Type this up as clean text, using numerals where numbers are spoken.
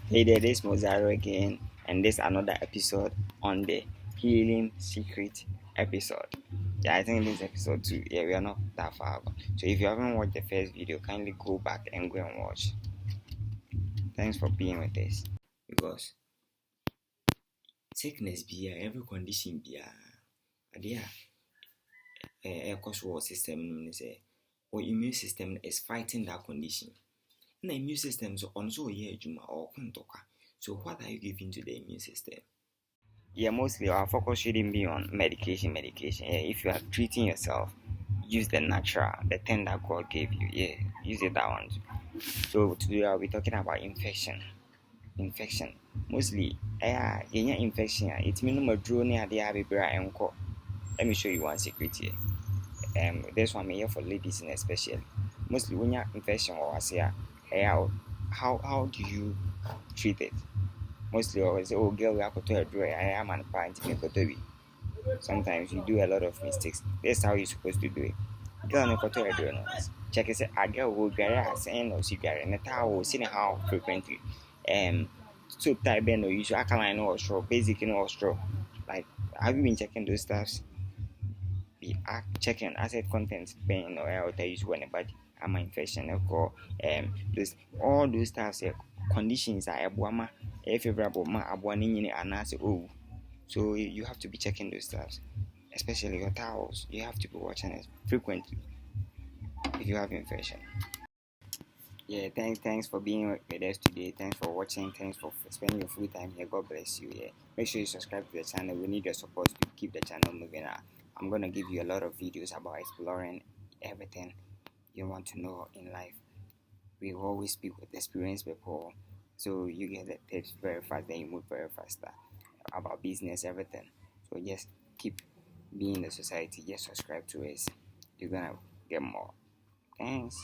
Hey there, this is Mozaro again, and this another episode on the healing secret episode. Yeah, I think this is episode 2. Yeah, we are not that far. So if you haven't watched the first video, kindly go back and go and watch. Thanks for being with us. Because sickness be every condition be a cause war system or immune system is fighting that condition. And the immune system so on so yeah juma or kuntoka. So what are you giving to the immune system? Yeah, mostly our focus shouldn't be on medication. Yeah, if you are treating yourself, use the natural, the thing that God gave you. Yeah, use it that one. So today I'll be talking about infection. Mostly, yeah, infection. It's minimum drone and let me show you one secret here. This one here for ladies and especially. Mostly when you infection or I say, how do you treat it? Mostly always say, oh girl, we have to do it. I am an pint, sometimes you do a lot of mistakes. That's how you're supposed to do it. Girl, no koto do no. Check it. A girl will get a saying or cigarette and a towel, seeing how frequently. Soap type bend or use alkaline or straw, basic or straw. Like, have you been checking those stuffs? Be checking asset content pen or else I use when about ama infection or those all those stuffs conditions are favorable ma abuani and answer oh. So you have to be checking those stuffs, especially your towels. You have to be watching it frequently if you have infection. Yeah, thanks for being with us today. Thanks for watching. Thanks for spending your free time here. God bless you. Yeah, make sure you subscribe to the channel. We need your support to keep the channel moving. I'm gonna give you a lot of videos about exploring everything you want to know in life. We always speak with experienced people, so you get the tips very fast. Then you move very faster about business, everything. So just keep being in the society. Just subscribe to us. You're gonna get more. Thanks.